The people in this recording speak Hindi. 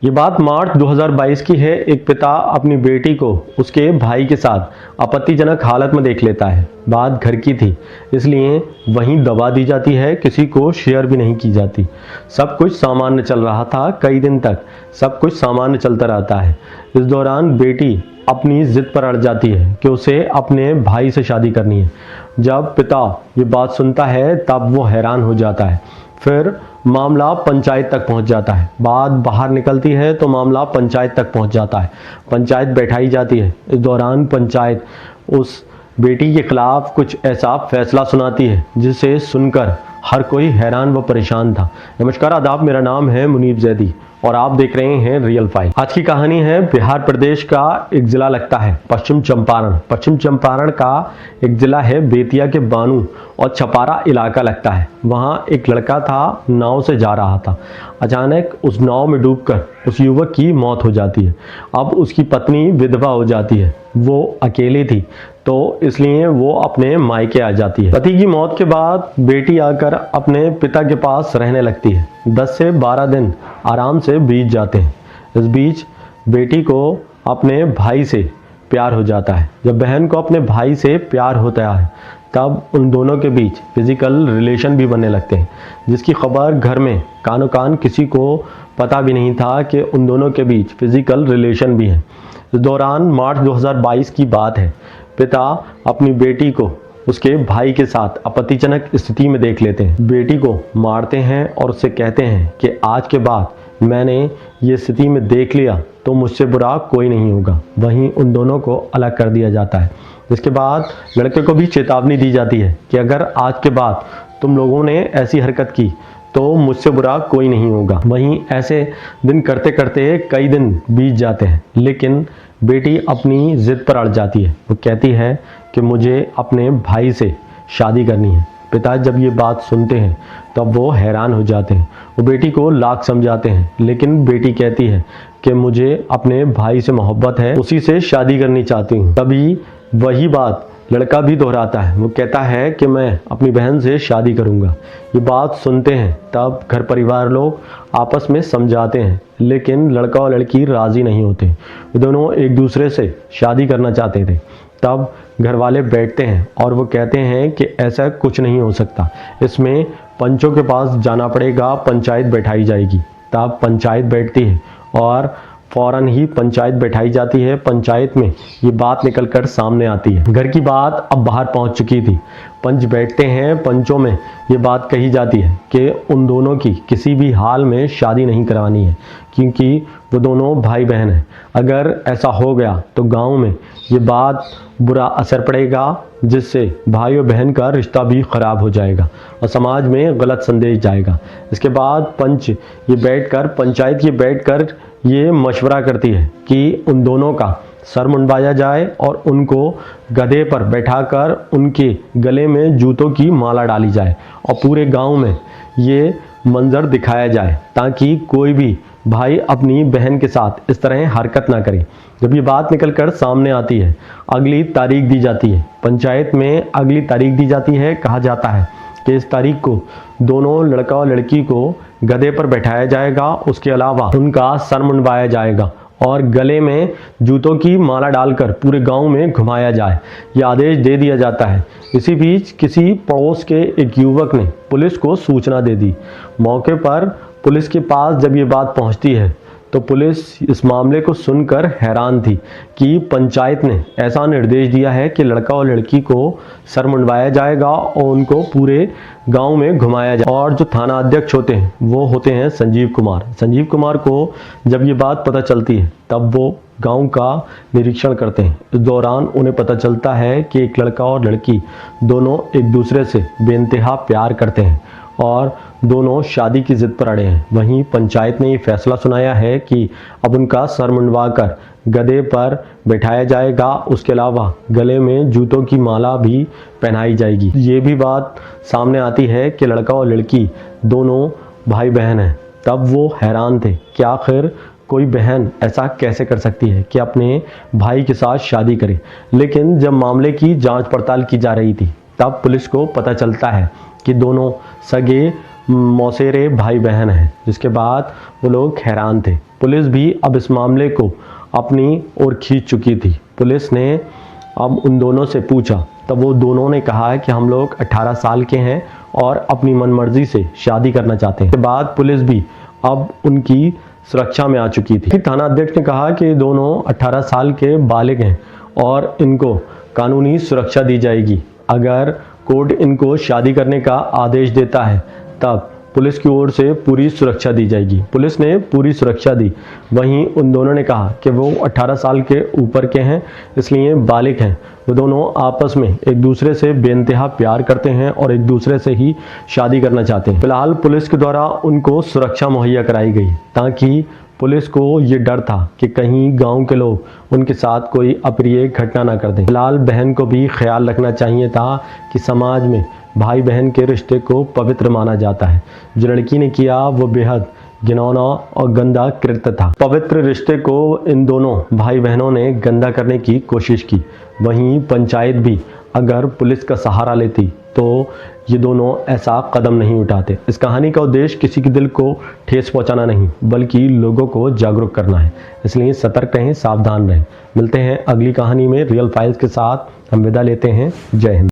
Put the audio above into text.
ये बात मार्च 2022 की है। एक पिता अपनी बेटी को उसके भाई के साथ आपत्तिजनक हालत में देख लेता है। बात घर की थी, इसलिए वहीं दबा दी जाती है, किसी को शेयर भी नहीं की जाती। सब कुछ सामान्य चल रहा था, कई दिन तक सब कुछ सामान्य चलता रहता है। इस दौरान बेटी अपनी जिद पर अड़ जाती है कि उसे अपने भाई से शादी करनी है। जब पिता ये बात सुनता है तब वो हैरान हो जाता है। फिर मामला पंचायत तक पहुंच जाता है। बात बाहर निकलती है तो मामला पंचायत तक पहुंच जाता है। पंचायत बैठाई जाती है। इस दौरान पंचायत उस बेटी के खिलाफ कुछ ऐसा फैसला सुनाती है जिसे सुनकर हर कोई हैरान व परेशान था। नमस्कार, आदाब, मेरा नाम है मुनीब जैदी और आप देख रहे हैं रियल फाइल। आज की कहानी है बिहार प्रदेश का एक जिला लगता है पश्चिम चंपारण। पश्चिम चंपारण का एक जिला है बेतिया के बानू और छपारा इलाका लगता है। वहाँ एक लड़का था, नाव से जा रहा था। अचानक उस नाव में डूबकर उस युवक की मौत हो जाती है। अब उसकी पत्नी विधवा हो जाती है। वो अकेली थी तो इसलिए वो अपने मायके आ जाती है। पति की मौत के बाद बेटी आकर अपने पिता के पास रहने लगती है। 10 से 12 दिन आराम से बीत जाते हैं। इस बीच बेटी को अपने भाई से प्यार हो जाता है। जब बहन को अपने भाई से प्यार होता है तब उन दोनों के बीच फिजिकल रिलेशन भी बनने लगते हैं, जिसकी खबर घर में कानो कान किसी को पता भी नहीं था कि उन दोनों के बीच फिजिकल रिलेशन भी है। इस दौरान मार्च 2022 की बात है। पिता अपनी बेटी को उसके भाई के साथ आपत्तिजनक स्थिति में देख लेते हैं। बेटी को मारते हैं और उससे कहते हैं कि आज के बाद मैंने ये स्थिति में देख लिया तो मुझसे बुरा कोई नहीं होगा। वहीं उन दोनों को अलग कर दिया जाता है। इसके बाद लड़के को भी चेतावनी दी जाती है कि अगर आज के बाद तुम लोगों ने ऐसी हरकत की तो मुझसे बुरा कोई नहीं होगा। वहीं ऐसे दिन करते करते कई दिन बीत जाते हैं, लेकिन बेटी अपनी जिद पर अड़ जाती है। वो कहती है कि मुझे अपने भाई से शादी करनी है। पिता जब ये बात सुनते हैं तब वो हैरान हो जाते हैं। वो बेटी को लाख समझाते हैं, लेकिन बेटी कहती है कि मुझे अपने भाई से मोहब्बत है, उसी से शादी करनी चाहती हूँ। तभी वही बात लड़का भी दोहराता है। वो कहता है कि मैं अपनी बहन से शादी करूंगा। ये बात सुनते हैं तब घर परिवार लोग आपस में समझाते हैं, लेकिन लड़का और लड़की राज़ी नहीं होते। वो दोनों एक दूसरे से शादी करना चाहते थे। तब घर वाले बैठते हैं और वो कहते हैं कि ऐसा कुछ नहीं हो सकता, इसमें पंचों के पास जाना पड़ेगा, पंचायत बैठाई जाएगी। तब पंचायत बैठती है और फौरन ही पंचायत बैठाई जाती है। पंचायत में ये बात निकलकर सामने आती है। घर की बात अब बाहर पहुंच चुकी थी। पंच बैठते हैं। पंचों में ये बात कही जाती है कि उन दोनों की किसी भी हाल में शादी नहीं करवानी है, क्योंकि वो दोनों भाई बहन हैं। अगर ऐसा हो गया तो गांव में ये बात बुरा असर पड़ेगा, जिससे भाई और बहन का रिश्ता भी खराब हो जाएगा और समाज में गलत संदेश जाएगा। इसके बाद पंच पंचायत ये बैठकर ये मशवरा करती है कि उन दोनों का सर मुंडवाया जाए और उनको गधे पर बैठाकर उनके गले में जूतों की माला डाली जाए और पूरे गांव में ये मंजर दिखाया जाए, ताकि कोई भी भाई अपनी बहन के साथ इस तरह हरकत ना करे। जब ये बात निकलकर सामने आती है, अगली तारीख दी जाती है। पंचायत में अगली तारीख दी जाती है। कहा जाता है कि इस तारीख को दोनों लड़का और लड़की को गधे पर बैठाया जाएगा, उसके अलावा उनका सर मुंडवाया जाएगा और गले में जूतों की माला डालकर पूरे गांव में घुमाया जाए। यह आदेश दे दिया जाता है। इसी बीच किसी पड़ोस के एक युवक ने पुलिस को सूचना दे दी। मौके पर पुलिस के पास जब ये बात पहुंचती है तो पुलिस इस मामले को सुनकर हैरान थी कि पंचायत ने ऐसा निर्देश दिया है कि लड़का और लड़की को सर मुंडवाया जाएगा और उनको पूरे गांव में घुमाया जाए। और जो थाना अध्यक्ष होते हैं वो होते हैं संजीव कुमार। संजीव कुमार को जब ये बात पता चलती है तब वो गांव का निरीक्षण करते हैं। इस दौरान उन्हें पता चलता है कि एक लड़का और लड़की दोनों एक दूसरे से बेइंतहा प्यार करते हैं और दोनों शादी की जिद पर अड़े हैं। वहीं पंचायत ने ये फैसला सुनाया है कि अब उनका सर मुंडवाकर गधे पर बैठाया जाएगा, उसके अलावा गले में जूतों की माला भी पहनाई जाएगी। ये भी बात सामने आती है कि लड़का और लड़की दोनों भाई बहन हैं। तब वो हैरान थे कि आखिर कोई बहन ऐसा कैसे कर सकती है कि अपने भाई के साथ शादी करे। लेकिन जब मामले की जांच पड़ताल की जा रही थी तब पुलिस को पता चलता है कि दोनों सगे मौसेरे भाई बहन हैं, जिसके बाद वो लोग हैरान थे। पुलिस भी अब इस मामले को अपनी ओर खींच चुकी थी। पुलिस ने अब उन दोनों से पूछा, तब वो दोनों ने कहा कि हम लोग 18 साल के हैं और अपनी मनमर्जी से शादी करना चाहते हैं। इसके बाद पुलिस भी अब उनकी सुरक्षा में आ चुकी थी। थाना अध्यक्ष ने कहा कि दोनों 18 साल के बालिग हैं और इनको कानूनी सुरक्षा दी जाएगी। अगर कोर्ट इनको शादी करने का आदेश देता है तब पुलिस की ओर से पूरी सुरक्षा दी जाएगी। पुलिस ने पूरी सुरक्षा दी। वहीं उन दोनों ने कहा कि वो 18 साल के ऊपर के हैं, इसलिए बालिग हैं। वो दोनों आपस में एक दूसरे से बेइंतहा प्यार करते हैं और एक दूसरे से ही शादी करना चाहते हैं। फिलहाल पुलिस के द्वारा उनको सुरक्षा मुहैया कराई गई, ताकि पुलिस को ये डर था कि कहीं गांव के लोग उनके साथ कोई अप्रिय घटना ना कर दें। फिलहाल बहन को भी ख्याल रखना चाहिए था कि समाज में भाई बहन के रिश्ते को पवित्र माना जाता है। जो लड़की ने किया वो बेहद घिनौना और गंदा कृत्य था। पवित्र रिश्ते को इन दोनों भाई बहनों ने गंदा करने की कोशिश की। वहीं पंचायत भी अगर पुलिस का सहारा लेती तो ये दोनों ऐसा कदम नहीं उठाते। इस कहानी का उद्देश्य किसी के दिल को ठेस पहुंचाना नहीं, बल्कि लोगों को जागरूक करना है। इसलिए सतर्क रहें, सावधान रहें। मिलते हैं अगली कहानी में रियल फाइल्स के साथ। हम विदा लेते हैं। जय हिंद।